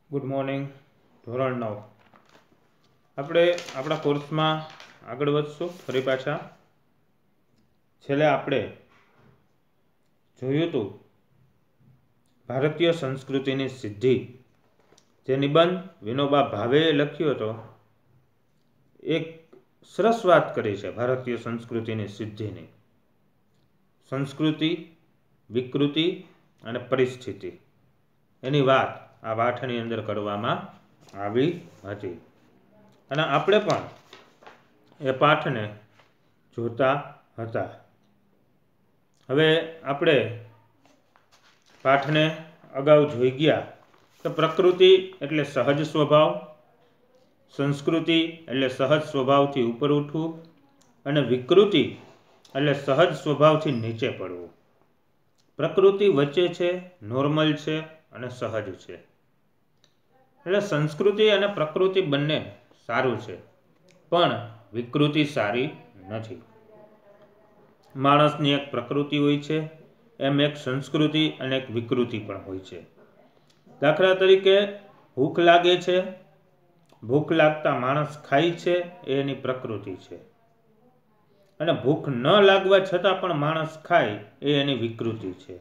Good morning. ધોરણ 9 આપણે આપણા કોર્સમાં આગળ વધશું. ફરી પાછા છેલ્લે આપણે જોયું હતું ભારતીય સંસ્કૃતિની સિદ્ધિ, જે નિબંધ વિનોબા ભાવેએ લખ્યો હતો. એક સરસ વાત કરી છે ભારતીય સંસ્કૃતિની સિદ્ધિની. સંસ્કૃતિ, વિકૃતિ અને પરિસ્થિતિ, એની વાત આ પાઠની અંદર કરવામાં આવી હતી અને આપણે પણ એ પાઠને જોતા હતા. હવે આપણે પાઠને અગાઉ જોઈ ગયા કે પ્રકૃતિ એટલે સહજ સ્વભાવ, સંસ્કૃતિ એટલે સહજ સ્વભાવથી ઉપર ઉઠવું અને વિકૃતિ એટલે સહજ સ્વભાવથી નીચે પડવું. પ્રકૃતિ વચ્ચે છે, નોર્મલ છે અને સહજ છે. એટલે સંસ્કૃતિ અને પ્રકૃતિ બંને સારું છે, પણ વિકૃતિ સારી નથી. માણસની એક પ્રકૃતિ હોય છે, એમ એક સંસ્કૃતિ અને એક વિકૃતિ પણ હોય છે. દાખલા તરીકે ભૂખ લાગે છે, ભૂખ લાગતા માણસ ખાય છે, એ એની પ્રકૃતિ છે. અને ભૂખ ન લાગવા છતાં પણ માણસ ખાય, એ એની વિકૃતિ છે.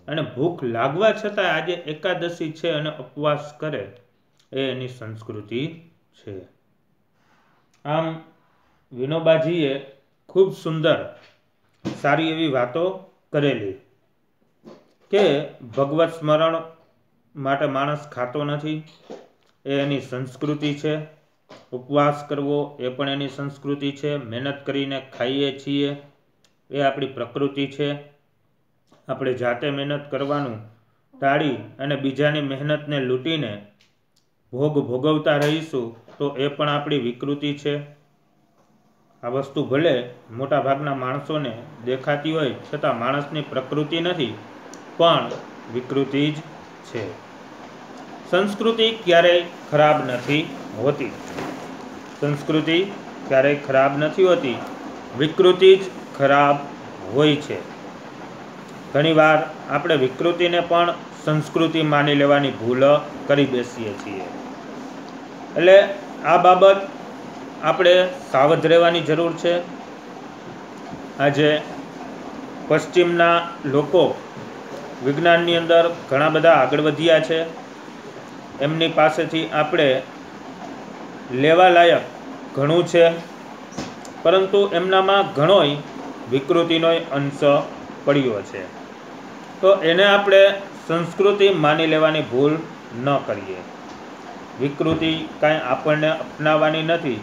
અને ભૂખ લાગવા છતાં આજે એકાદશી છે અને ઉપવાસ કરે, એ એની સંસ્કૃતિ છે. આમ વિનોબાજીએ ખૂબ સુંદર સારી એવી વાતો કરેલી કે ભગવત સ્મરણ માટે માણસ ખાતો નથી, એ એની સંસ્કૃતિ છે. ઉપવાસ કરવો એ પણ એની સંસ્કૃતિ છે. મહેનત કરીને ખાઈએ છીએ એ આપણી પ્રકૃતિ છે. આપણે જાતે મહેનત કરવાનું ટાળી અને બીજાની મહેનતને લૂંટીને ભોગ ભોગવતા રહીશું તો એ પણ આપણી વિકૃતિ છે. આ વસ્તુ ભલે મોટા ભાગના માણસોને દેખાતી હોય છતાં માણસની પ્રકૃતિ નથી, પણ વિકૃતિ જ છે. સંસ્કૃતિ ક્યારેય ખરાબ નથી હોતી. સંસ્કૃતિ ક્યારેય ખરાબ નથી હોતી, વિકૃતિ જ ખરાબ હોય છે. ઘણીવાર આપણે વિકૃતિને પણ સંસ્કૃતિ માની લેવાની ભૂલ કરી બેસીએ છીએ. એટલે આ બાબત આપણે સાવધ રહેવાની જરૂર છે. આજે પશ્ચિમના લોકો વિજ્ઞાનની અંદર ઘણા બધા આગળ વધ્યા છે. એમની પાસેથી આપણે લેવા લાયક ઘણું છે, પરંતુ એમનામાં ઘણોય વિકૃતિનો અંશ પડ્યો છે. તો એને આપણે સંસ્કૃતિ માની લેવાની ભૂલ ન કરીએ. વિકૃતિ કાંઈ આપણને અપનાવવાની નથી,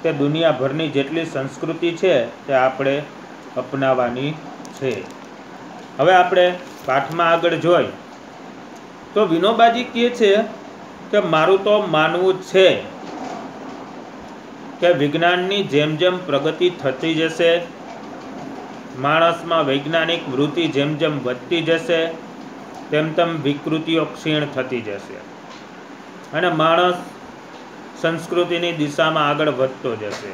તે દુનિયાભરની જેટલી સંસ્કૃતિ છે તે આપણે અપનાવવાની છે. હવે આપણે પાઠમાં આગળ જોઈ તો વિનોબાજી કહે છે કે મારું તો માનવું છે કે વિજ્ઞાનની જેમ જેમ પ્રગતિ થતી જશે, માણસમાં વૈજ્ઞાનિક વૃત્તિ જેમ જેમ વધતી જશે, તેમ તેમ વિકૃતિઓ ક્ષીણ થતી જશે અને માણસ સંસ્કૃતિની દિશામાં આગળ વધતો જશે.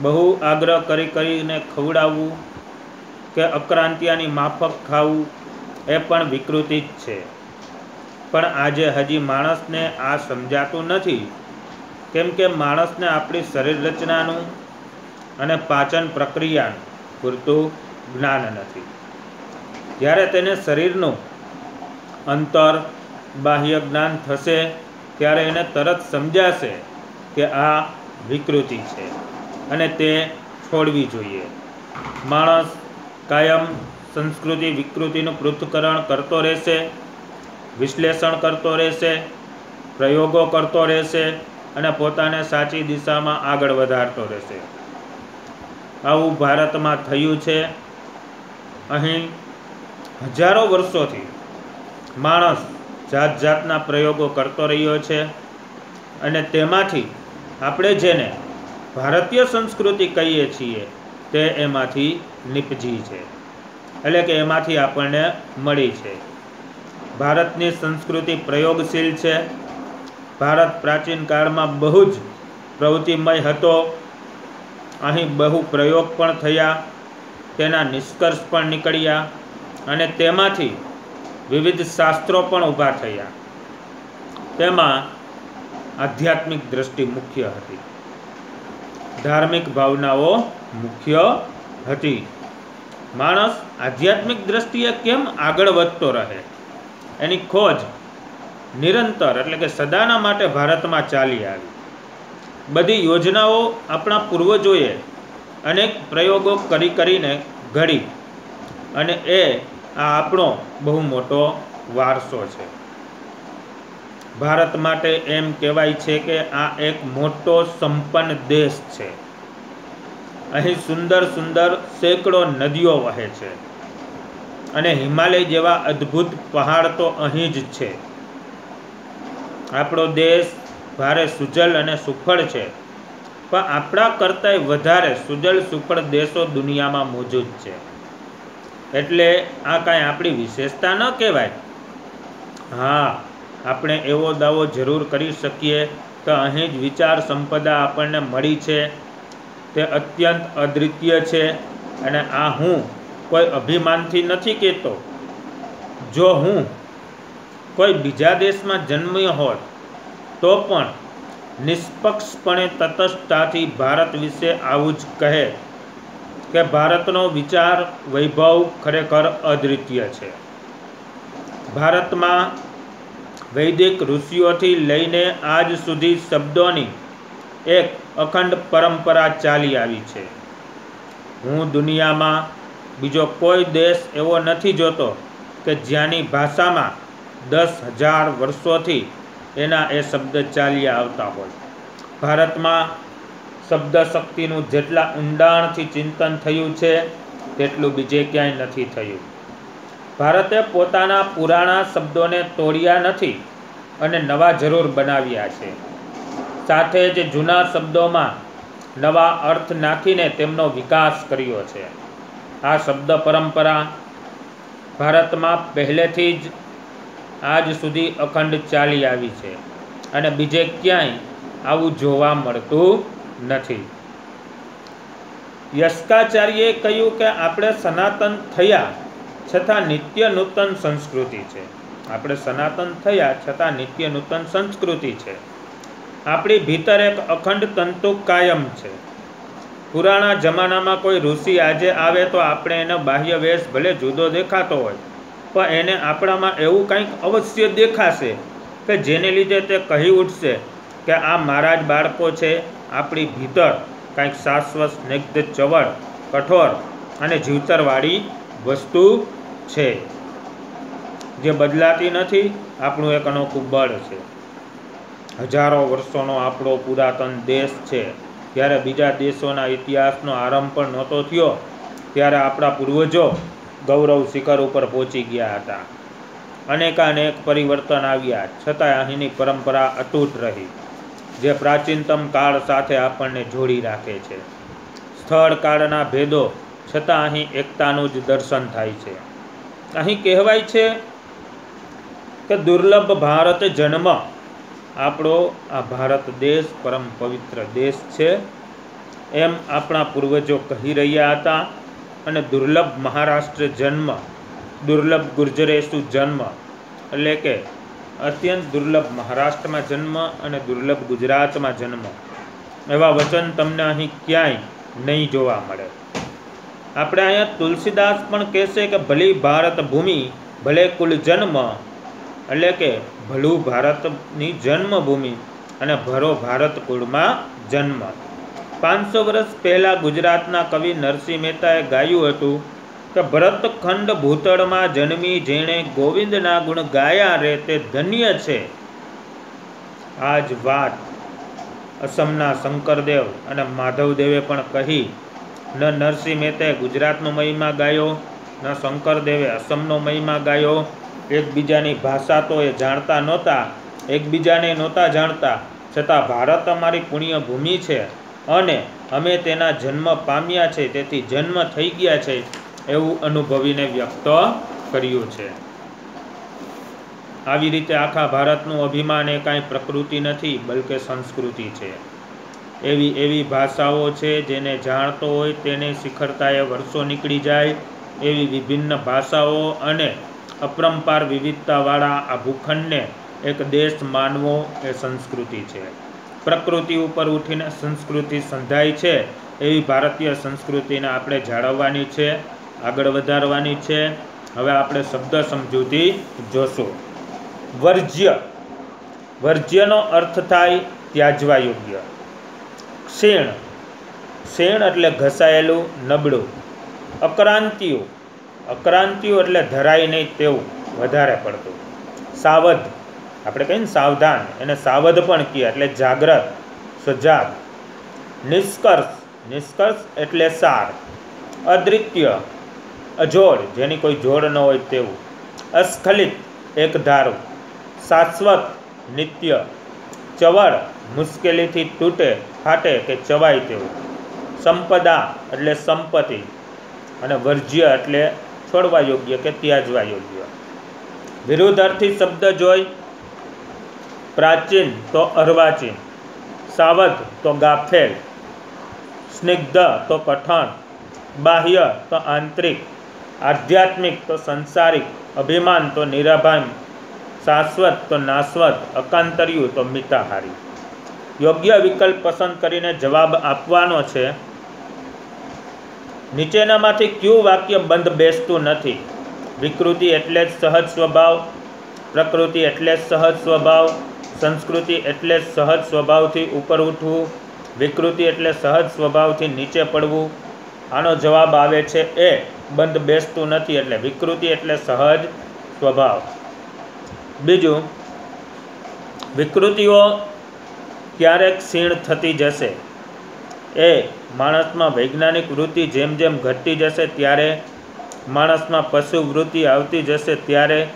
બહુ આગ્રહ કરીને ખવડાવવું કે અક્રાંતિયાની માફક ખાવું એ પણ વિકૃતિ જ છે. પણ આજે હજી માણસને આ સમજાતું નથી, કેમ કે માણસને આપણી શરીર રચનાનું અને પાચન પ્રક્રિયાનું પૂરતું જ્ઞાન નથી. જ્યારે તેને શરીરનું અંતર બાહ્ય જ્ઞાન થશે ત્યારે એને તરત સમજાશે કે આ વિકૃતિ છે અને તે છોડવી જોઈએ. માણસ કાયમ સંસ્કૃતિ વિકૃતિનું પૃથ્થકરણ કરતો રહેશે, વિશ્લેષણ કરતો રહેશે, પ્રયોગો કરતો રહેશે અને પોતાને સાચી દિશામાં આગળ વધારતો રહેશે. આવું ભારતમાં થયું છે. અહીં હજારો વર્ષોથી માણસ જાત જાતના પ્રયોગો કરતો રહ્યો છે અને તેમાંથી આપણે જેને ભારતીય સંસ્કૃતિ કહીએ છીએ તે એમાંથી નિપજી છે, એટલે કે એમાંથી આપણને મળી છે. ભારતની સંસ્કૃતિ પ્રયોગશીલ છે. ભારત પ્રાચીન કાળમાં બહુ જ પ્રવૃત્તિમય હતો. અહીં બહુ પ્રયોગ પણ થયા, તેના નિષ્કર્ષ પણ નીકળ્યા અને તેમાંથી વિવિધ શાસ્ત્રો પણ ઊભા થયા. તેમાં આધ્યાત્મિક દ્રષ્ટિ મુખ્ય હતી, ધાર્મિક ભાવનાઓ મુખ્ય હતી. માણસ આધ્યાત્મિક દ્રષ્ટિએ કેમ આગળ વધતો રહે એની ખોજ નિરંતર એટલે કે સદાના માટે ભારતમાં ચાલી આવી. બધી યોજનાઓ આપણા પૂર્વજોએ અનેક પ્રયોગો કરીને ઘડી, અને એ આ આપણો બહુ મોટો વારસો છે. ભારત માટે એમ કહેવાય છે કે આ એક મોટો સંપન્ન દેશ છે. અહીં સુંદર સુંદર સેંકડો નદીઓ વહે છે અને હિમાલય જેવા અદ્ભુત પહાડ તો અહીં જ છે. આપણો દેશ ભારે સુજલ અને સુફળ છે, પણ આપણા કરતાંય વધારે સુજલ સુફળ દેશો દુનિયામાં મોજૂદ છે. એટલે આ કાંઈ આપણી વિશેષતા ન કહેવાય. હા, આપણે એવો દાવો જરૂર કરી શકીએ કે અહીં જ વિચાર સંપદા આપણને મળી છે, તે અત્યંત અદ્વિતીય છે. અને આ હું કોઈ અભિમાનથી નથી કહેતો. જો હું કોઈ બીજા દેશમાં જન્મ્યો હોત તો પણ નિષ્પક્ષપણે તટસ્થતાથી ભારત વિશે આવું જ કહે કે ભારતનો વિચાર વૈભવ ખરેખર અદ્વિતીય છે. ભારતમાં વૈદિક ઋષિઓથી લઈને આજ સુધી શબ્દોની એક અખંડ પરંપરા ચાલી આવી છે. હું દુનિયામાં બીજો કોઈ દેશ એવો નથી જોતો કે જ્યાંની ભાષામાં 10,000 વર્ષોથી એના એ શબ્દ ચાલ્યા આવતા હોય. ભારતમાં શબ્દ શક્તિનું જેટલા ઊંડાણથી ચિંતન થયું છે તેટલું બીજે ક્યાંય નથી થયું. ભારતે પોતાના પુરાણા શબ્દોને તોડ્યા નથી અને નવા જરૂર બનાવ્યા છે. સાથે જ જૂના શબ્દોમાં નવા અર્થ નાખીને તેમનો વિકાસ કર્યો છે. આ શબ્દ પરંપરા ભારતમાં પહેલેથી જ આજ સુધી અખંડ ચાલી આવી છે અને બીજે ક્યાંય આવું જોવા મળતું નથી. યસ્કાચાર્યે કહ્યું કે આપણે સનાતન થયા છતાં નિત્ય નૂતન સંસ્કૃતિ છે. આપણે સનાતન થયા છતાં નિત્ય નૂતન સંસ્કૃતિ છે. આપણી ભીતર એક અખંડ તંતુ કાયમ છે. પુરાણા જમાનામાં કોઈ ઋષિ આજે આવે તો આપણે એનો બાહ્ય વેશ ભલે જુદો દેખાતો હોય, પણ એને આપણામાં એવું કંઈક અવશ્ય દેખાશે કે જેને લીધે તે કહી ઉઠશે કે આ મારા જ બાળકો છે. આપણી ભીતર કંઈક શાશ્વત, સ્નિગ્ધ, ચવળ, કઠોર અને જીવતરવાળી વસ્તુ છે જે બદલાતી નથી. આપણું એક અનોખું બળ છે. હજારો વર્ષોનો આપણો પુરાતન દેશ છે. જ્યારે બીજા દેશોના ઇતિહાસનો આરંભ પણ નહોતો થયો ત્યારે આપણા પૂર્વજો ગૌરવ શિખર ઉપર પહોંચી ગયા હતા. અનેકાનેક પરિવર્તન આવ્યા છતાં અહીંની પરંપરા અતૂટ રહી, જે પ્રાચીનતમ કાળ સાથે આપણને જોડી રાખે છે. સ્થળ કાળના ભેદો છતાં અહીં એકતાનું જ દર્શન થાય છે. અહીં કહેવાય છે કે દુર્લભ ભારત જન્મ. આપણો આ ભારત દેશ પરમ પવિત્ર દેશ છે એમ આપણા પૂર્વજો કહી રહ્યા હતા. અને દુર્લભ મહારાષ્ટ્ર જન્મ, દુર્લભ ગુર્જરેશુ જન્મ, એટલે કે અત્યંત દુર્લભ મહારાષ્ટ્રમાં જન્મ અને દુર્લભ ગુજરાતમાં જન્મ, એવા વચન તમને અહીં ક્યાંય નહીં જોવા મળે. આપણે અહીંયા તુલસીદાસ પણ કહેશે કે ભલી ભારત ભૂમિ ભલે કુલ જન્મ, એટલે કે ભલું ભારતની જન્મભૂમિ અને ભરો ભારત કુળમાં જન્મ. 500 વર્ષ પહેલાં ગુજરાતના કવિ નરસિંહ મહેતાએ ગાયું હતું કે ભરતખંડ ભૂતળમાં જન્મી જેણે ગોવિંદના ગુણ ગાયા રે તે ધન્ય છે. આ જ વાત અસમના શંકરદેવ અને માધવદેવે પણ કહી. ન નરસિંહ મહેતાએ ગુજરાતનો મહિમા ગાયો, ન શંકરદેવે અસમનો મહિમા ગાયો. એકબીજાની ભાષા તો એ જાણતા નહોતા, એકબીજાને નહોતા જાણતા, છતાં ભારત અમારી પુણ્યભૂમિ છે અને અમે તેના જન્મ પામ્યા છે, તેથી જન્મ થઈ ગયા છે એવું અનુભવીને વ્યક્ત કર્યું છે. આવી રીતે આખા ભારતનું અભિમાન એ કાંઈ પ્રકૃતિ નથી બલકે સંસ્કૃતિ છે. એવી ભાષાઓ છે જેને જાણતો હોય તેને શિખરતાએ વર્ષો નીકળી જાય. એવી વિભિન્ન ભાષાઓ અને અપરંપાર વિવિધતાવાળા આ ભૂખંડને એક દેશ માનવો એ સંસ્કૃતિ છે. પ્રકૃતિ ઉપર ઉઠીને સંસ્કૃતિ સંધાય છે એવી ભારતીય સંસ્કૃતિને આપણે જાળવવાની છે, આગળ વધારવાની છે. હવે આપણે શબ્દ સમજૂતી જોશું. વર્જ્ય, વર્જ્યનો અર્થ થાય ત્યાજવા યોગ્ય. ક્ષીણ, ક્ષીણ એટલે ઘસાયેલું, નબળું. અક્રાંતિયું, અક્રાંતિયું એટલે ધરાય નહીં તેવું, વધારે પડતું. સાવધ, આપણે કહીએ ને સાવધાન, એને સાવધ પણ કહે એટલે જાગ્રત, સજાગ. નિષ્કર્ષ, નિષ્કર્ષ એટલે સાર. અદ્વિતીય, અજોડ, જેની કોઈ જોડ ન હોય તેવું. અસ્ખલિત, એક ધારું. શાશ્વત, નિત્ય. ચવળ, મુશ્કેલીથી તૂટે, ફાટે કે ચવાય તેવું. સંપદા એટલે સંપત્તિ. અને વર્જ્ય એટલે છોડવા યોગ્ય કે ત્યાજવા યોગ્ય. વિરુદ્ધાર્થી શબ્દ જોઈ. પ્રાચીન તો અર્વાચીન, સાવધ તો ગાફેલ, સ્નિગ્ધ તો કઠણ, બાહ્ય તો આંતરિક, આધ્યાત્મિક તો સંસારિક, અભિમાન તો નિરાભાન, શાશ્વત તો નાશવત, અકાંતર્યું તો મિતાહારી. યોગ્ય વિકલ્પ પસંદ કરીને જવાબ આપવાનો છે. નીચેનામાંથી કયું વાક્ય બંધ બેસતું નથી? વિકૃતિ એટલે જ સહજ સ્વભાવ, પ્રકૃતિ એટલે જ સહજ સ્વભાવ, સંસ્કૃતિ એટલે જ સહજ સ્વભાવથી ઉપર ઉઠવું, વિકૃતિ એટલે સહજ સ્વભાવથી નીચે પડવું. આનો જવાબ આવે છે એ બંધ બેસતું નથી, એટલે વિકૃતિ એટલે સહજ સ્વભાવ. બીજું, વિકૃતિઓ ક્યારેક ક્ષીણ થતી જશે. એ માણસમાં વૈજ્ઞાનિક વૃત્તિ જેમ જેમ ઘટતી જશે ત્યારે, માણસમાં પશુ વૃત્તિ આવતી જશે ત્યારે,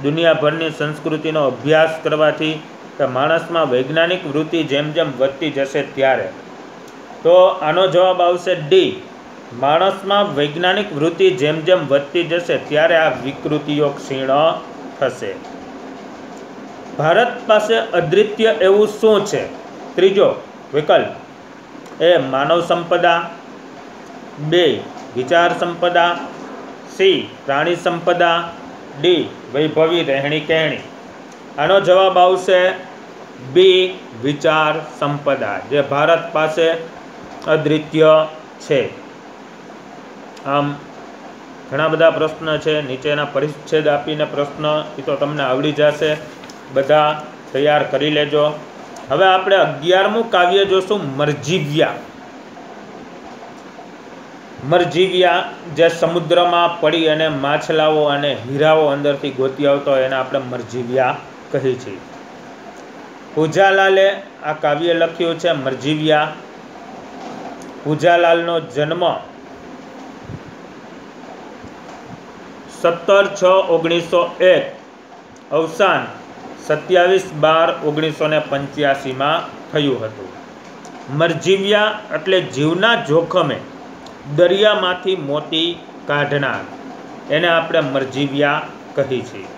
દુનિયાભરની સંસ્કૃતિનો અભ્યાસ કરવાથી કે માણસમાં વૈજ્ઞાનિક વૃત્તિ જેમ જેમ વધતી જશે ત્યારે. તો આનો જવાબ આવશે ડી. માણસમાં વૈજ્ઞાનિક વૃત્તિ જેમ જેમ વધતી જશે ત્યારે આ વિકૃતિઓ ક્ષીણ થશે. ભારત પાસે અદ્વિતીય એવું શું છે? ત્રીજો વિકલ્પ. એ માનવ સંપદા, બે વિચાર સંપદા, સી પ્રાણી સંપદા, ડી વૈભવી રહેણી કહેણી. આનો જવાબ આવશે બી વિચાર સંપદા, જે ભારત પાસે અદ્વિતીય છે. આમ ઘણા બધા પ્રશ્ન છે, નીચેના પરિચ્છેદ આપીને પ્રશ્ન એ તો તમને આવડી જશે, બધા તૈયાર કરી લેજો. હવે આપણે 11મું કાવ્ય જોશું, મરજીવ્યા. મરજીવ્યા જે સમુદ્રમાં પડી અને માછલાઓ અને હીરાઓ અંદરથી ગોતી આવતો હોય એને આપણે મરજીવ્યા કહી છીએ. પૂજાલાલે આ કાવ્ય લખ્યું છે મરજીવ્યા. પૂજાલાલનો જન્મ 17/6/1901, અવસાન 27/12/1985 થયું હતું. મરજીવ્યા એટલે જીવના જોખમે દરિયામાંથી મોતી કાઢનાર, એને આપણે મરજીવ્યા કહી છીએ.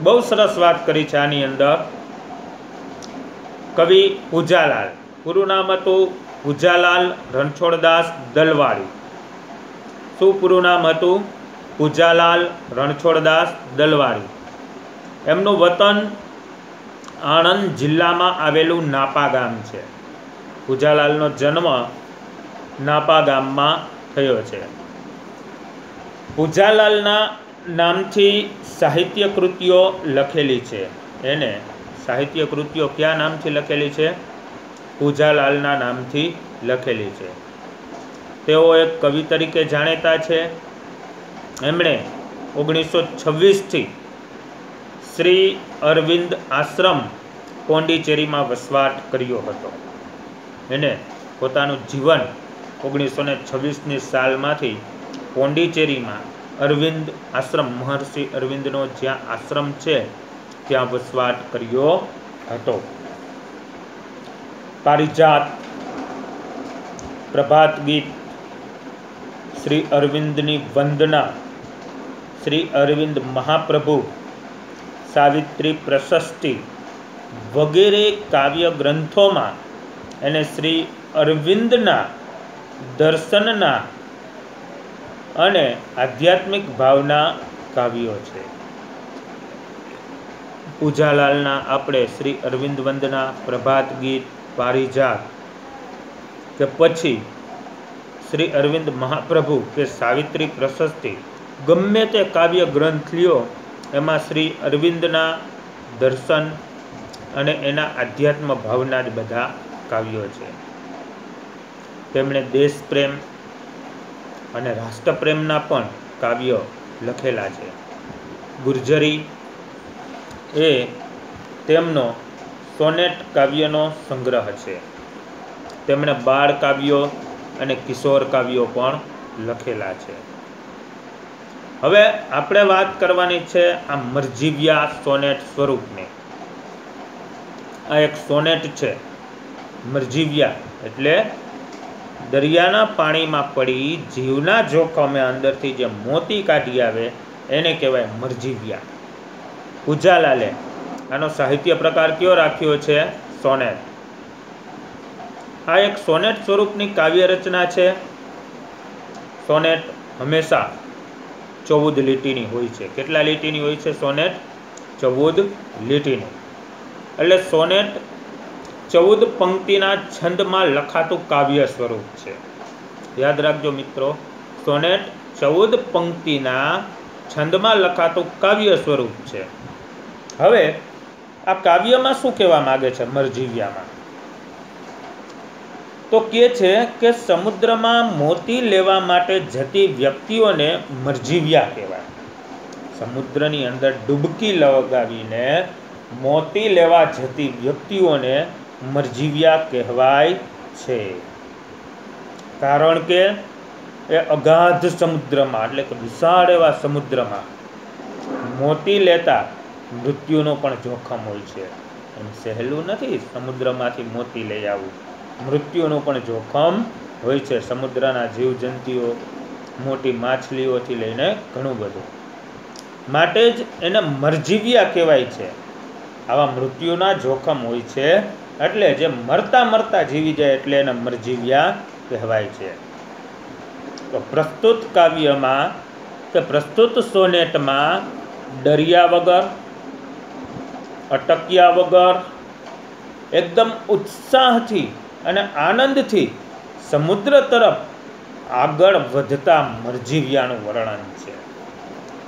બહુ સરસ વાત કરી છે આની અંદર. કવિ પૂજાલાલ, પૂરું નામ હતું પૂજાલાલ રણછોડદાસ દલવાડી. શું પૂરું નામ હતું? પૂજાલાલ રણછોડદાસ દલવાડી. એમનું વતન આણંદ જિલ્લામાં આવેલું નાપા ગામ છે. પૂજાલાલનો જન્મ નાપા ગામમાં થયો છે. પૂજાલાલના નામથી સાહિત્ય કૃતિઓ લખેલી છે. એને સાહિત્ય કૃતિઓ કયા નામથી લખેલી છે? પૂજાલાલના નામથી લખેલી છે. તેઓ એક કવિ તરીકે જાણીતા છે. એમણે 1926થી શ્રી અરવિંદ આશ્રમ પોંડિચેરીમાં વસવાટ કર્યો હતો. એને પોતાનું જીવન 1926ની સાલમાંથી પોંડિચેરીમાં અરવિંદ આશ્રમ, મહર્ષિ અરવિંદનો જ્યાં આશ્રમ છે ત્યાં વસવાટ કર્યો હતો. પારિજાત, પ્રભાત ગીત, શ્રી અરવિંદની વંદના, શ્રી અરવિંદ મહાપ્રભુ, સાવિત્રી પ્રશસ્તિ વગેરે કાવ્ય ગ્રંથોમાં એને શ્રી અરવિંદના દર્શનના અને આધ્યાત્મિક ભાવના કાવ્યો છે. પૂજાલાલના આપણે શ્રી અરવિંદ વંદના, પ્રભાત ગીત, પારિજાત કે પછી શ્રી અરવિંદ મહાપ્રભુ કે સાવિત્રી પ્રશસ્તિ, ગમે તે કાવ્ય ગ્રંથ લ્યો એમાં શ્રી અરવિંદના દર્શન અને એના આધ્યાત્મ ભાવના જ બધા કાવ્યો છે. તેમણે દેશપ્રેમ અને રાષ્ટ્રપ્રેમના પણ કાવ્યો લખેલા છે. ગુર્જરી એ તેમનો સોનેટ કાવ્યનો સંગ્રહ છે. તેમણે બાળ કાવ્યો અને કિશોર કાવ્યો પણ લખેલા છે. હવે આપણે વાત કરવાની છે આ મરજીવ્યા સોનેટ સ્વરૂપની. આ એક સોનેટ છે. મરજીવ્યા એટલે દરિયાના પાણીમાં પડી જીવના જોખમે અંદરથી જે મોતી કાઢી આવે એને કહેવાય મરજીવ્યા. પૂજાલાલે આનો સાહિત્ય પ્રકાર કયો રાખ્યો છે? સોનેટ. આ એક સોનેટ સ્વરૂપની કાવ્ય રચના છે. સોનેટ હંમેશા 14 લીટીની હોય છે. કેટલા લીટીની હોય છે સોનેટ? 14 લીટીની. એટલે સોનેટ 14 પંક્તિના છંદમાં લખાતું કાવ્ય સ્વરૂપ છે. યાદ રાખજો મિત્રો, સોનેટ 14 પંક્તિના છંદમાં લખાતું કાવ્ય સ્વરૂપ છે. હવે આ કાવ્યમાં શું કહેવા માંગે છે મરજીવ્યામાં? તો કહે છે કે સમુદ્રમાં મોતી લેવા માટે જતી વ્યક્તિઓને મરજીવ્યા કહેવાય. સમુદ્રની અંદર ડૂબકી લગાવીને મોતી લેવા જતી વ્યક્તિઓને મરજીવ્યા કહેવાય છે. કારણ કે એ અગાધ સમુદ્રમાં એટલે કે વિશાળ એવા સમુદ્રમાં મોતી લેતા મૃત્યુનો પણ જોખમ હોય છે. એમ સહેલું નથી સમુદ્રમાંથી મોતી લઈ આવવું. મૃત્યુનું પણ જોખમ હોય છે. સમુદ્રના જીવજંતુઓ, મોટી માછલીઓથી લઈને ઘણું બધું. માટે જ એને મરજીવ્યા કહેવાય છે. આવા મૃત્યુના જોખમ હોય છે એટલે જે મરતા મરતા જીવી જાય એટલે એને મરજીવ્યા કહેવાય છે. તો પ્રસ્તુત કાવ્યમાં કે પ્રસ્તુત સોનેટમાં ડર્યા વગર, અટક્યા વગર એકદમ ઉત્સાહથી અને આનંદથી સમુદ્ર તરફ આગળ વધતા મરજીવ્યાનું વર્ણન છે.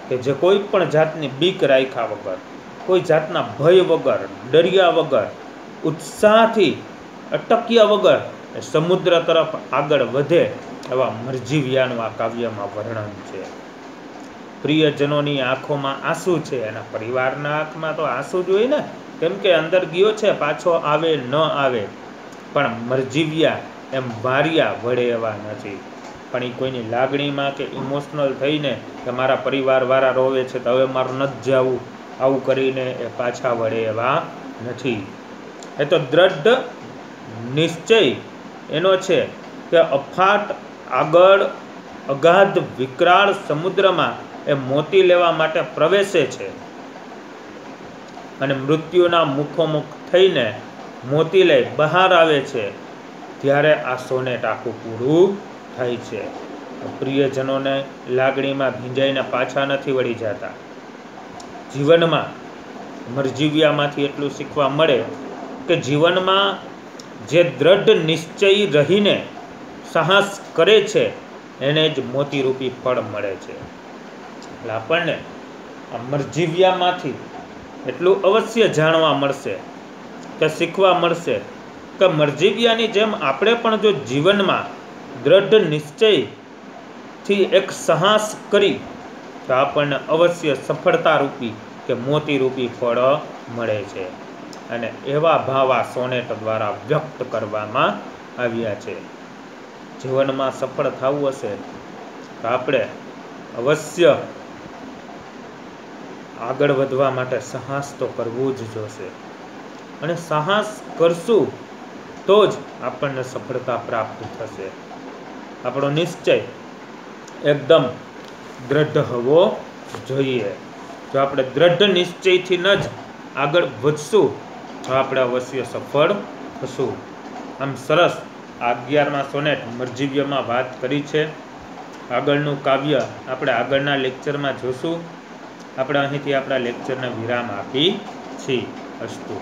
કે જે કોઈ પણ જાતની બીક રાખ્યા વગર, કોઈ જાતના ભય વગર, ડર્યા વગર, ઉત્સાહથી અટક્યા વગર સમુદ્ર તરફ આગળ વધે એવા મરજીવ્યાનું આ કાવ્યમાં વર્ણન છે. પ્રિયજનોની આંખોમાં આંસુ છે, એના પરિવારના આંખમાં તો આંસુ જ હોય ને, કેમ કે અંદર ગયો છે, પાછો આવે ન આવે. પણ મરજીવ્યા એમ વાર્યા વળે એવા નથી. પણ એ કોઈની લાગણીમાં કે ઇમોશનલ થઈને કે મારા પરિવારવાળા રોવે છે તો હવે મારું નથી જવું, આવું કરીને એ પાછા વળે એવા નથી. એ તો દ્રઢ નિશ્ચય એનો છે કે અફાટ આગળ અગાધ વિકરાળ સમુદ્રમાં એ મોતી લેવા માટે પ્રવેશે છે અને મૃત્યુના મુખોમુખ થઈને મોતી લઈ બહાર આવે છે ત્યારે આ સોનેટ આખું પૂરું થાય છે. પ્રિયજનોને લાગણીમાં ભીંજાઈને પાછા નથી વળી જતા. જીવનમાં મરજીવ્યામાંથી એટલું શીખવા મળે કે જીવનમાં જે દ્રઢ નિશ્ચય રહીને સાહસ કરે છે એને જ મોતીરૂપી ફળ મળે છે. એટલે આપણને આ મરજીવ્યામાંથી એટલું અવશ્ય જાણવા મળશે કે શીખવા મળશે કે મરજીવ્યાની જેમ આપણે પણ જો જીવનમાં દ્રઢ નિશ્ચયથી એક સાહસ કરી તો આપણને અવશ્ય સફળતારૂપી કે મોતીરૂપી ફળ મળે છે. અને એવા ભાવ આ સોનેટ દ્વારા વ્યક્ત કરવામાં આવ્યા છે. જીવનમાં સફળ થવું હશે તો આપણે અવશ્ય આગળ વધવા માટે સાહસ તો કરવું જ જોશે. અને સાહસ કરશું તો જ આપણને સફળતા પ્રાપ્ત થશે. આપણો નિશ્ચય એકદમ દ્રઢ હોવો જોઈએ. જો આપણે દ્રઢ નિશ્ચયથી ન જ આગળ વધશું તો આપણે અવશ્ય સફળ થશું. આમ સરસ 11મા સોનેટ મરજીવ્યમાં વાત કરી છે. આગળનું કાવ્ય આપણે આગળના લેક્ચરમાં જોશું. આપણે અહીંથી આપણા લેક્ચરને વિરામ આપી છે. પછી. અસ્તુ.